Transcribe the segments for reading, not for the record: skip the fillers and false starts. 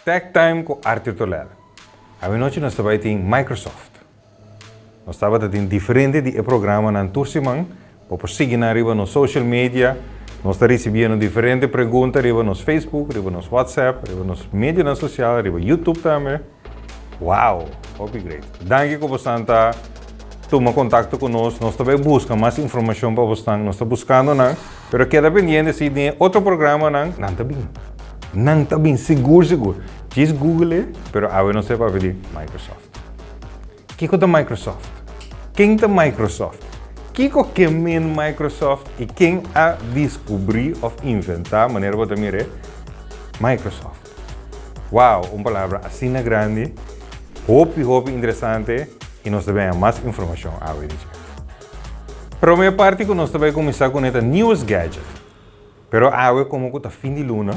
Tech Time com Arthur Tholel. A noite nós estamos em Microsoft. Nós estamos em diferente de programa na Tursimang, para seguir na riba no social media. Nós estamos recebendo diferentes perguntas riba no Facebook, riba no WhatsApp, riba nos mídias sociais, riba YouTube também. Uau, hope great. Danke por você estar tomando contato conosco. Nós também buscamos mais informação para você. Nós estamos buscando, não? Mas queda pendente se tem outro programa, não está bem. Não está bem, seguro. Diz Google, mas eu não sei para pedir Microsoft. O que é Microsoft? Quem é Microsoft? Que é Microsoft e quem a descobrir ou inventar, maneira que você é Microsoft. Uau, uma palavra assim grande, hope interessante e nós também temos mais informação a ver. Para a minha parte, nós também começar com esta news gadget. Pero agora como que está fim de luna,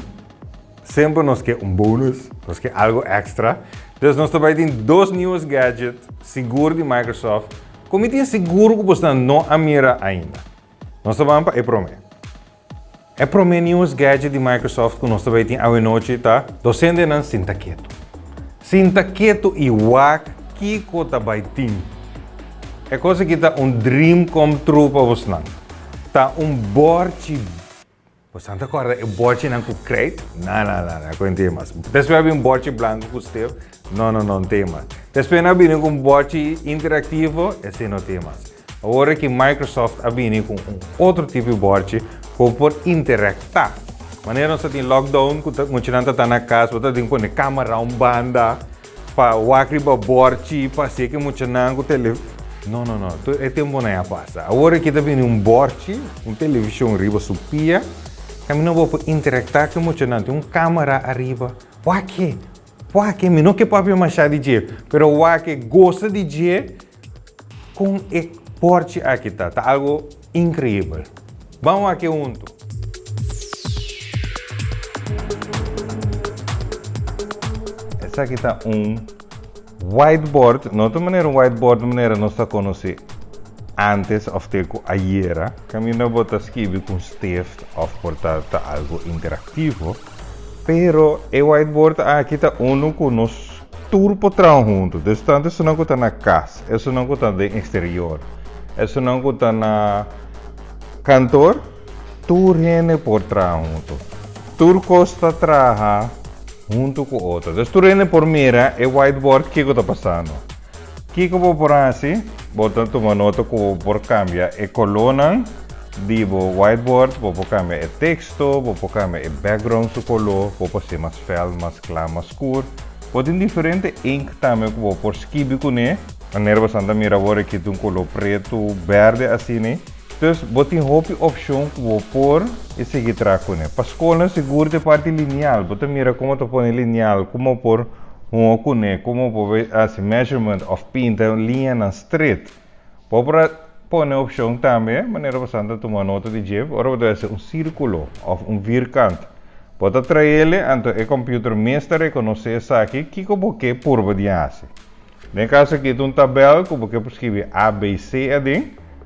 sempre nós quer bônus, nós quer algo extra. Então nós também temos dois news gadgets seguros de Microsoft. Como tem seguro que você não a mira ainda. Nós vamos para o primeiro news gadget de Microsoft que nós também temos a noite, tá? Docente não sinta quieto. Sinta quieto e wak que coisa vai ter. É coisa que tá dream come true para você não. Tá board. Você não acorda? É board não com crate? Não tem mais. Depois vai board branco com steel? Não tem mais. Depois vai com board interativo? Esse não tem mais. Agora que Microsoft vai com outro tipo de board que pode interactar. Maneira você tem lockdown, que você não está na casa, você tem que pôr câmera, banda, para o board, para ser que você não com telefone. Não. É tempo não é passa. Agora que também board, televisão arriba supia. Kami não vou interactar com muito não, tem câmera arriba. Wake, não que papi machado de jeito, pero wake gosta de jeito com o porte aqui tá algo incrível. Vamos aqui junto. Essa aqui tá whiteboard, não de maneira whiteboard, de maneira não está conhecendo. Antes of teco ayer, camino botas escrever com stift of portar algo interativo, pero o whiteboard aqui está com nos turbo trão junto. Distante isso não está na casa, isso não está no exterior, isso não está na cantor, tu rene por trão junto, tu costa traja junto com outro. Então tu rene por mira o whiteboard que está passando. Que vou por assim? Botando uma nota que vou por cambiar a coluna de whiteboard, vou cambiar o texto, vou cambiar o background do color, vou ser mais fel, mais claro, mais escuro. Vou ter diferente ink também que vou por escrever com ele. A nerva santa mira agora que tem color preto, verde assim, né? Então, vou ter uma opção que vou pôr e seguir com ele. Para a escola, seguro de parte lineal. Vou ter mira como tu põe lineal, como pôr como pode assim measurement of pinta linha na straight. Pode pôr a opção também, maneira bastante tomar nota de jeito. Agora vai ser círculo ou virkant. Pode trazer ele, então o computer mestre reconhece isso aqui, que você pode de assim. No caso aqui tem tabela que você pode escrever A, B, C,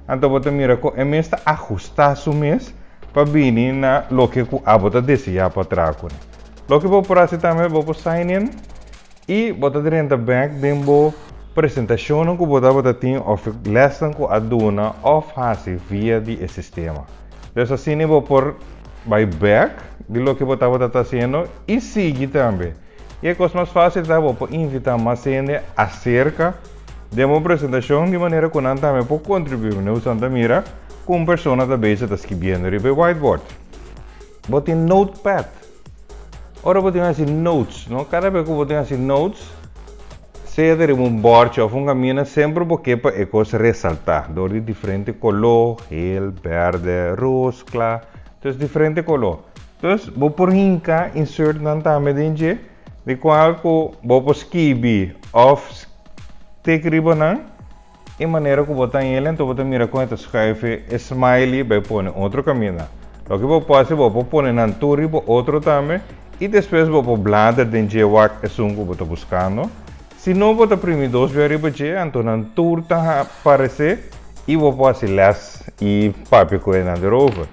então você mira que é mesmo ajustar o mês para vir na lo que você deseja para trás. Lo que vou fazer também, vou sign in. E botar dentro da bank dentro apresentação que você tem of lesson que aduna of fase via de sistema. Então assim eu vou por by back de lo que você está fazendo e seguir também. E a coisa mais fácil é vou invitar mais gente acerca de uma apresentação de maneira que não também pode contribuir usando a mira com pessoa da base está escrevendo no whiteboard. Botar notepad. Ora vou ter assim notes, não? Cada vez que vou ter assim notes, seja de board ou uma caminho, sempre porque para a coisa ressaltar, de diferente color, gel, verde, rosa, claro, então diferente color. Então vou por hinca, insert não também dentro, de qual que vou por escrever off, take ribbon, e maneira que vou ter ele, então vou ter mira com esta escreve smiley, vai pôr outro caminho. O que vou fazer, vou pôr na torre, outro também. E depois vou bladar dentro de wak que vou estar buscando. Se não vou imprimir dois variáveis, então na tour está aparecer e vou fazer less e papel que é na over.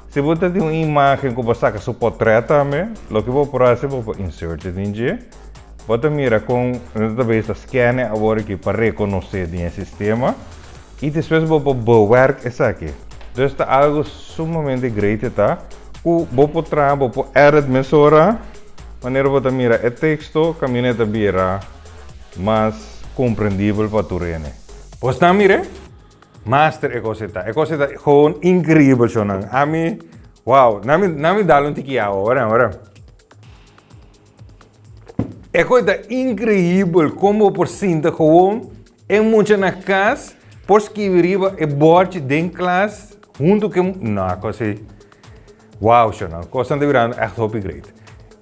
Se você tem uma imagem que você saca seu portrait também, o que você pode fazer, você insert em G. Você mira com, talvez, a scan agora aqui para reconhecer o sistema. E depois você bewerk isso aqui. Então, é algo sumamente grande, tá? Você pode trabalhar, você pode edit mesura. Maneira você mira o texto, caminheta vira mais compreendível para tu rene. Você tá mira? Master é coisa gewoon incrível, Shonan. A mim, wow, não me dá um tiki agora. É coisa incrível como por sinta gewoon em muita na casa, por escrever e board de classe, junto com não, coisa. Wow, Shonan, coisa de virando echt upgrade.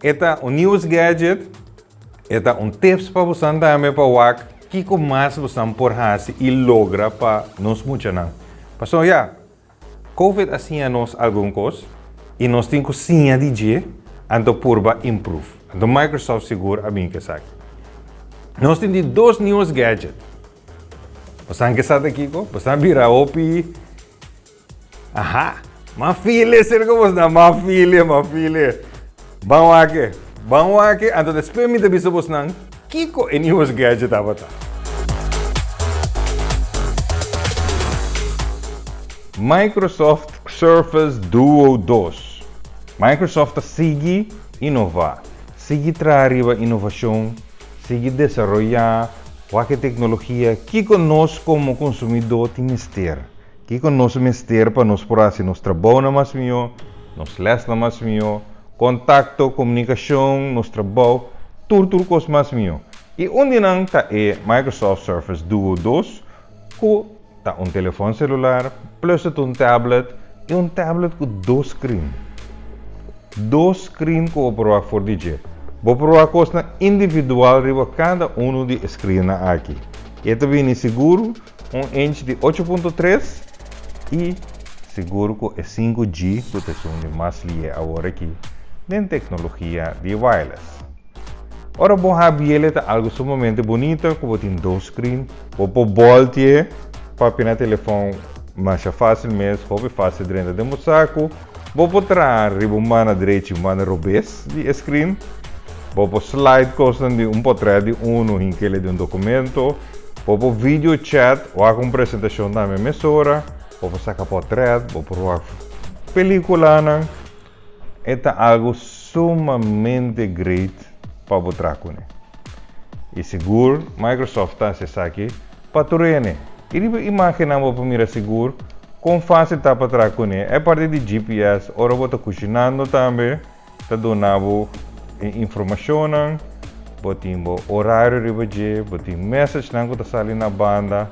Esta news gadget, esta tips para você também para o que mais você por fazer e logra para nós muito não. Passou COVID assim a nós alguma coisa e nós temos que sim a DJ ando purba improve. Do Microsoft seguro a mim que sabe. Nós temos dois news gadget. Você que sabe aqui ko? Você vira opi. Aha, ma filha, será que você ma filha. Vamos aqui, ando depois me deve você não. Kiko e news gadget abata. Microsoft Surface Duo 2. Microsoft sigue inovar, sigue trazer inovação, sigue desenvolver qualquer tecnologia que nós como consumidor temos que ter. Que nós temos que ter para nós poder nos trabalho mais melhor, nos lesson mais melhor, contato, comunicação, nos trabalho, tudo coisa mais melhor. E onde não está é Microsoft Surface Duo 2, que está telefone celular, plus um tablet, e tablet com dois screens. Dois screens que eu vou provar por DJ. Vou provar coisa individual para cada de screens aqui. Este vem seguro, inch de 8.3 e seguro que é 5G, que é mais lié agora aqui, nem tecnologia de wireless. Ora, bom, é algo sumamente bonito, como tem dois screens, vou voltar para o telefone mais fácil mesmo, hobby fácil dentro do meu saco, vou botar uma na direita e uma na revés de screen, vou slide coisa de portrait de em que ele de documento, vou vídeo chat ou a apresentação da minha mesura, vou sacar portrait, vou provar película, é algo sumamente great para botar com ele. E seguro, Microsoft está aqui para tu rene. E imaginamos para mirar seguro, com fácil está para trás com ele. É parte de GPS, ora você está cozinhando também, está dando informação, você horário de hoje, você message que está saindo na banda.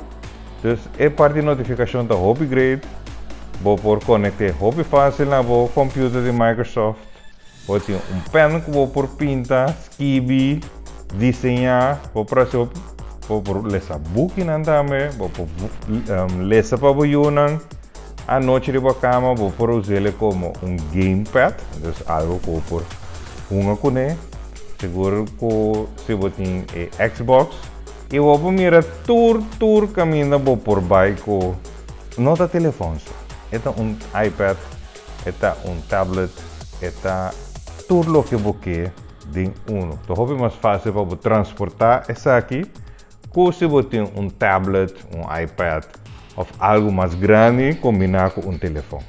Então, é parte de notificação da upgrade, você pode conectar hobby fácil na computer de Microsoft. Você tem pen que você pode pintar, escrever, desenhar, você pode ler book também, você pode ler para você. À noite de cama, você pode usar ele como gamepad, então algo que você pode jogar com ele. Seguro que se você tem Xbox, e você pode mirar todo caminho por baixo com nota telefone. Este é iPad, este é tablet, este é tudo o que você quer de Então, é mais fácil para você transportar essa aqui, que se você tem tablet, iPad, ou algo mais grande, combinar com telefone.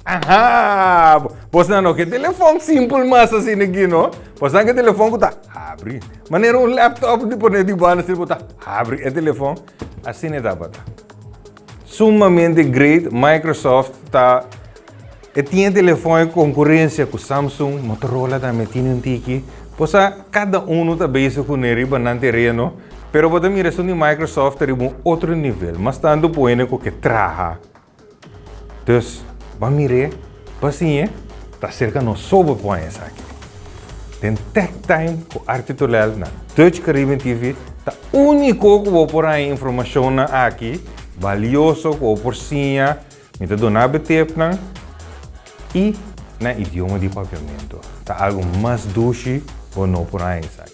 Aha! Você não quer telefone simples, mas assim aqui, não? Você não quer telefone que está abre. Maneira laptop de poder de banda, você está abre o telefone, assim é da bata. Sumamente great, Microsoft está e tinha telefone concorrência com Samsung, Motorola também tinha tiki. Pois cada está bem com ele no terreno, pero você mira de Microsoft é outro nível, mas tanto põe que traja. Então, vamos mirar, assim está cerca no sobre põe essa aqui. Tem Tech Time com arte Tholel na Dutch Caribbean TV, tá único que vou pôr aí informação aqui, valioso que vou por sinha, me dá donar betep e na idioma de pagamento. Tá algo mais doce ou não por aí, sabe?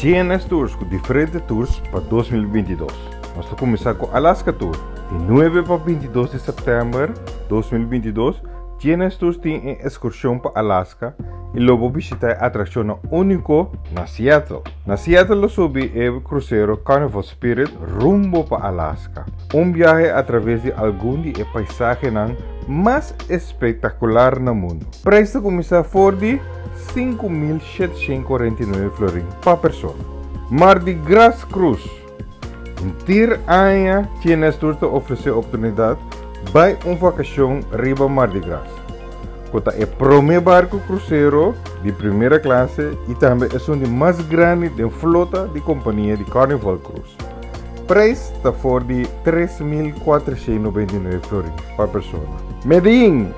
GNS Tours com diferentes tours para 2022. Nós vamos começar com Alaska Tour. De 9 para 22 de setembro de 2022, GNS Tours tem uma excursão para Alaska e logo visitar a atração única na Seattle. Na Seattle, sobe o cruzeiro Carnival Spirit rumbo para Alaska. Viaje através de algum de paisajes mais espetacular no mundo. Preço começa por de 5.749 florins para pessoa. Mardi Gras Cruise. Inteiro ano, GNS Tours te oferece a oportunidade para uma vacação riba Mardi Gras. Kota é o primeiro barco cruzeiro de primeira classe e também é um dos mais grandes da flota de companhia de Carnival Cruise. Preço está for de 3.499 florins para pessoa. Medellín,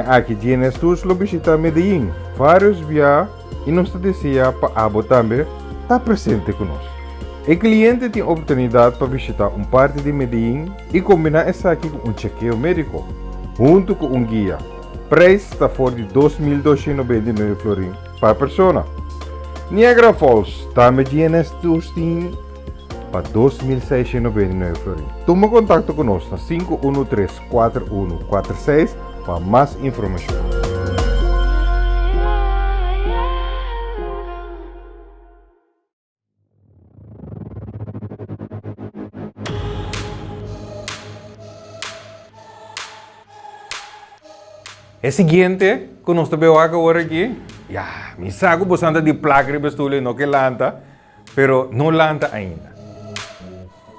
aqui GNS Tours lo visita Medellín. Vários viajes e nossa deseja para Abo também está presente conosco. O cliente tem a oportunidade para visitar parte de Medellín e combinar isso aqui com chequeio médico, junto com guia. Preço está for de 2.299 florins para pessoa. Niagara Falls, também GNS Tours tem para 2.699 florins. Toma contato conosco na 513-4146 para mais informação. É seguinte, que nós estamos agora aqui, me saco bastante de placa de Tholel, não que lanta, pero não lanta ainda.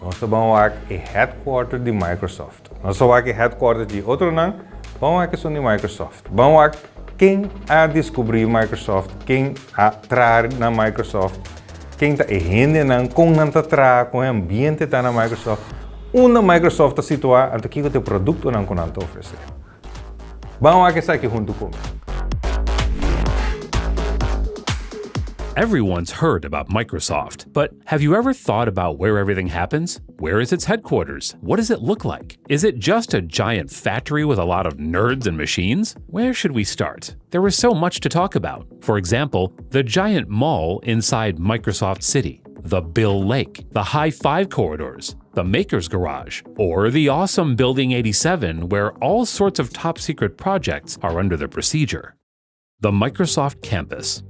Nós estamos aqui no headquarter de Microsoft. Nós estamos aqui no headquarter de outro não, vamos aqui só de Microsoft. Vamos aqui quem a descobrir Microsoft, quem a trazer na Microsoft, quem está errando não, com não está trazer, com o ambiente está na Microsoft. Uma Microsoft está situada, então aqui o teu produto não está oferecer. Vamos aqui aqui junto comigo. Everyone's heard about Microsoft, but have you ever thought about where everything happens? Where is its headquarters? What does it look like? Is it just a giant factory with a lot of nerds and machines? Where should we start? There is so much to talk about. For example, the giant mall inside Microsoft City, the Bill Lake, the High Five corridors, the Maker's Garage, or the awesome Building 87 where all sorts of top-secret projects are under the procedure. The Microsoft Campus.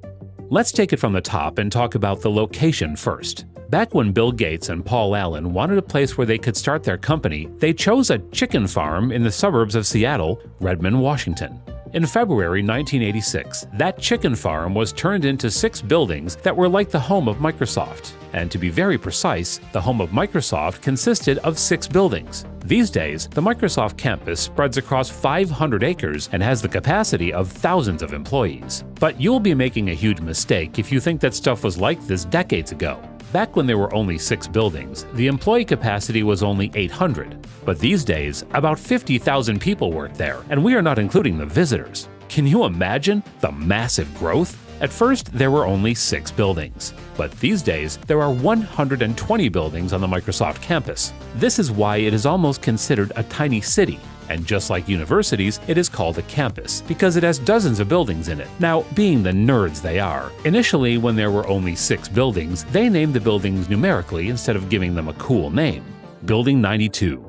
Let's take it from the top and talk about the location first. Back when Bill Gates and Paul Allen wanted a place where they could start their company, they chose a chicken farm in the suburbs of Seattle, Redmond, Washington. In February 1986, that chicken farm was turned into 6 buildings that were like the home of Microsoft. And to be very precise, the home of Microsoft consisted of 6 buildings. These days, the Microsoft campus spreads across 500 acres and has the capacity of thousands of employees. But you'll be making a huge mistake if you think that stuff was like this decades ago. Back when there were only 6 buildings, the employee capacity was only 800. But these days, about 50,000 people work there, and we are not including the visitors. Can you imagine the massive growth? At first, there were only 6 buildings. But these days, there are 120 buildings on the Microsoft campus. This is why it is almost considered a tiny city. And just like universities, it is called a campus, because it has dozens of buildings in it. Now, being the nerds they are, initially when there were only 6 buildings, they named the buildings numerically instead of giving them a cool name. Building 92.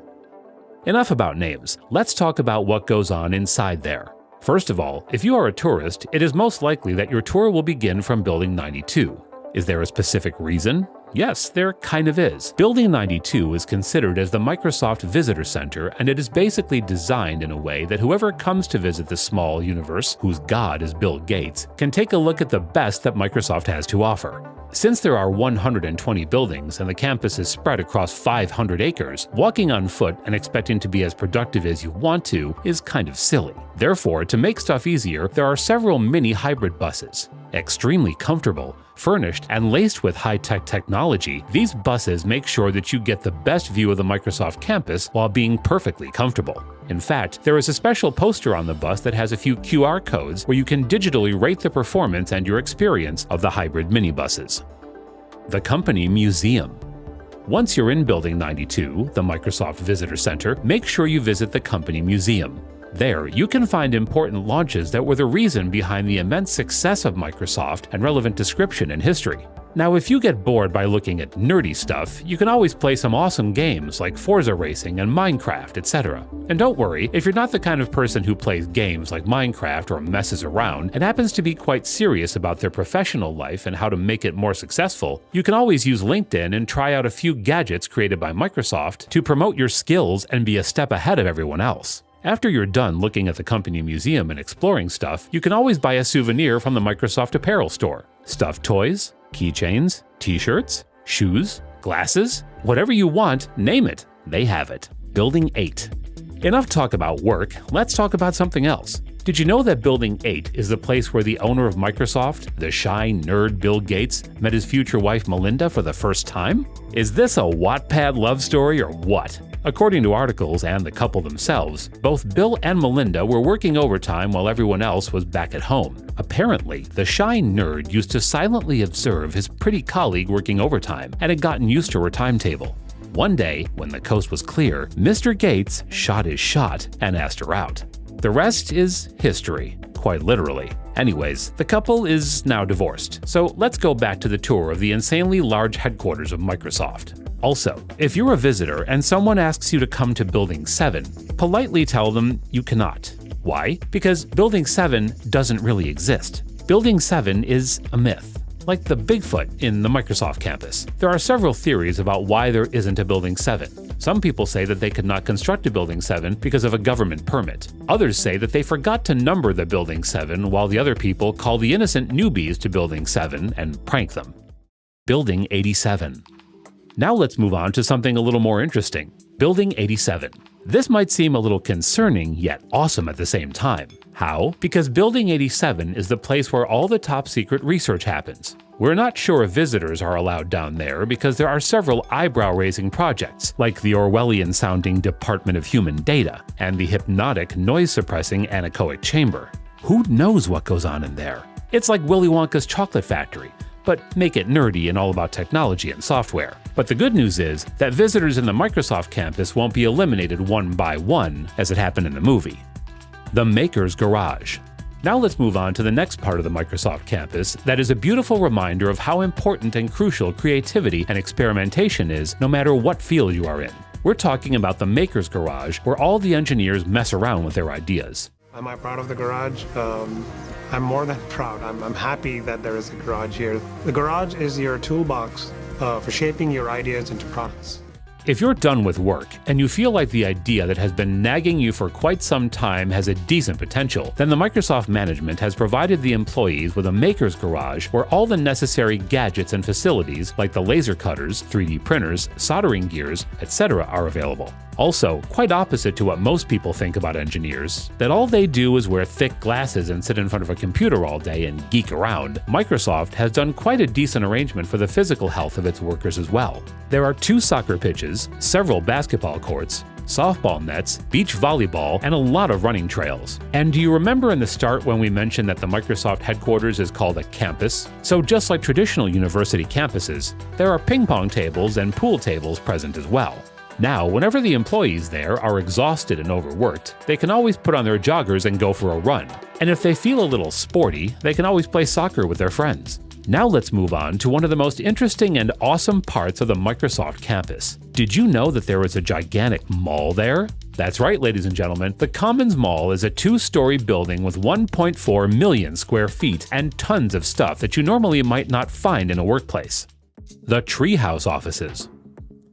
Enough about names, let's talk about what goes on inside there. First of all, if you are a tourist, it is most likely that your tour will begin from Building 92. Is there a specific reason? Yes, there kind of is. Building 92 is considered as the Microsoft Visitor Center, and it is basically designed in a way that whoever comes to visit the small universe, whose god is Bill Gates, can take a look at the best that Microsoft has to offer. Since there are 120 buildings and the campus is spread across 500 acres, walking on foot and expecting to be as productive as you want to is kind of silly. Therefore, to make stuff easier, there are several mini hybrid buses. Extremely comfortable, furnished, and laced with high-tech technology, these buses make sure that you get the best view of the Microsoft campus while being perfectly comfortable. In fact, there is a special poster on the bus that has a few QR codes where you can digitally rate the performance and your experience of the hybrid minibuses. The Company Museum. Once you're in Building 92, the Microsoft Visitor Center, make sure you visit the Company Museum. There, you can find important launches that were the reason behind the immense success of Microsoft and relevant description and history. Now, if you get bored by looking at nerdy stuff, you can always play some awesome games like Forza Racing and Minecraft, etc. And don't worry, if you're not the kind of person who plays games like Minecraft or messes around and happens to be quite serious about their professional life and how to make it more successful, you can always use LinkedIn and try out a few gadgets created by Microsoft to promote your skills and be a step ahead of everyone else. After you're done looking at the company museum and exploring stuff, you can always buy a souvenir from the Microsoft apparel store. Stuffed toys, keychains, t-shirts, shoes, glasses, whatever you want, name it, they have it. Building 8. Enough talk about work, let's talk about something else. Did you know that Building 8 is the place where the owner of Microsoft, the shy nerd Bill Gates, met his future wife Melinda for the first time? Is this a Wattpad love story or what? According to articles and the couple themselves, both Bill and Melinda were working overtime while everyone else was back at home. Apparently, the shy nerd used to silently observe his pretty colleague working overtime and had gotten used to her timetable. One day, when the coast was clear, Mr. Gates shot his shot and asked her out. The rest is history, quite literally. Anyways, the couple is now divorced, so let's go back to the tour of the insanely large headquarters of Microsoft. Also, if you're a visitor and someone asks you to come to Building 7, politely tell them you cannot. Why? Because Building 7 doesn't really exist. Building 7 is a myth, like the Bigfoot in the Microsoft campus. There are several theories about why there isn't a Building 7. Some people say that they could not construct a Building 7 because of a government permit. Others say that they forgot to number the Building 7, while the other people call the innocent newbies to Building 7 and prank them. Building 87. Now let's move on to something a little more interesting. Building 87. This might seem a little concerning, yet awesome at the same time. How? Because Building 87 is the place where all the top secret research happens. We're not sure if visitors are allowed down there because there are several eyebrow-raising projects, like the Orwellian-sounding Department of Human Data and the hypnotic, noise-suppressing anechoic chamber. Who knows what goes on in there? It's like Willy Wonka's chocolate factory, but make it nerdy and all about technology and software. But the good news is that visitors in the Microsoft campus won't be eliminated one by one, as it happened in the movie. The Maker's Garage. Now let's move on to the next part of the Microsoft campus that is a beautiful reminder of how important and crucial creativity and experimentation is, no matter what field you are in. We're talking about the Maker's Garage, where all the engineers mess around with their ideas. Am I proud of the garage? I'm more than proud. I'm happy that there is a garage here. The garage is your toolbox for shaping your ideas into products. If you're done with work and you feel like the idea that has been nagging you for quite some time has a decent potential, then the Microsoft management has provided the employees with a maker's garage where all the necessary gadgets and facilities like the laser cutters, 3D printers, soldering gears, etc. are available. Also, quite opposite to what most people think about engineers, that all they do is wear thick glasses and sit in front of a computer all day and geek around, Microsoft has done quite a decent arrangement for the physical health of its workers as well. There are 2 soccer pitches, several basketball courts, softball nets, beach volleyball, and a lot of running trails. And do you remember in the start when we mentioned that the Microsoft headquarters is called a campus? So just like traditional university campuses, there are ping pong tables and pool tables present as well. Now, whenever the employees there are exhausted and overworked, they can always put on their joggers and go for a run. And if they feel a little sporty, they can always play soccer with their friends. Now let's move on to one of the most interesting and awesome parts of the Microsoft campus. Did you know that there is a gigantic mall there? That's right, ladies and gentlemen, the Commons Mall is a 2-story building with 1.4 million square feet and tons of stuff that you normally might not find in a workplace. The Treehouse offices.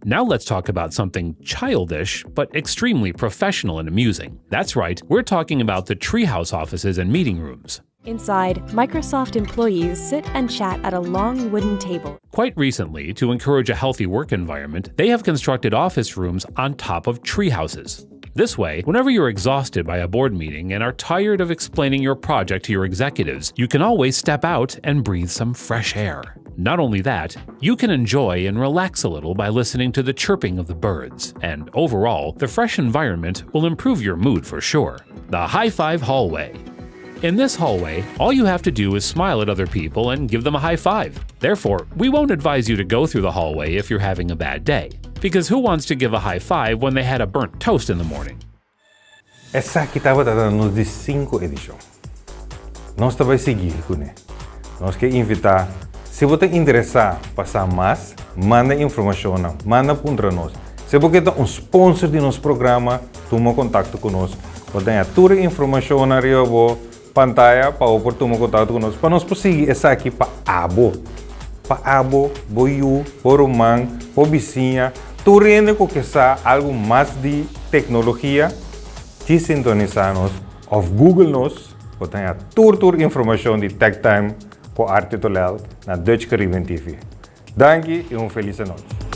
Now let's talk about something childish, but extremely professional and amusing. That's right, we're talking about the Treehouse offices and meeting rooms. Inside, Microsoft employees sit and chat at a long wooden table. Quite recently, to encourage a healthy work environment, they have constructed office rooms on top of tree houses. This way, whenever you're exhausted by a board meeting and are tired of explaining your project to your executives, you can always step out and breathe some fresh air. Not only that, you can enjoy and relax a little by listening to the chirping of the birds, and overall, the fresh environment will improve your mood for sure. The High Five Hallway. In this hallway, all you have to do is smile at other people and give them a high five. Therefore, we won't advise you to go through the hallway if you're having a bad day, because who wants to give a high five when they had a burnt toast in the morning? Essa kita bota nos de 5 edição. Nós também seguir com nós que invitar Se você interessa passar mais, manda informação, manda para nós. Se você é um sponsor de nosso programa, toma contato conosco. Você tem toda a informação na pantalla para tomar contato conosco. Para nós conseguir essa aqui para abo. Para abo, boiú, por romã, por vizinha. Tu rende que está algo mais de tecnologia, te sintonizar-nos, ou Google-nos, você tem toda a informação de Tech Time com Arte Tholel na Dutch Caribbean TV. Dank je e feliz noite.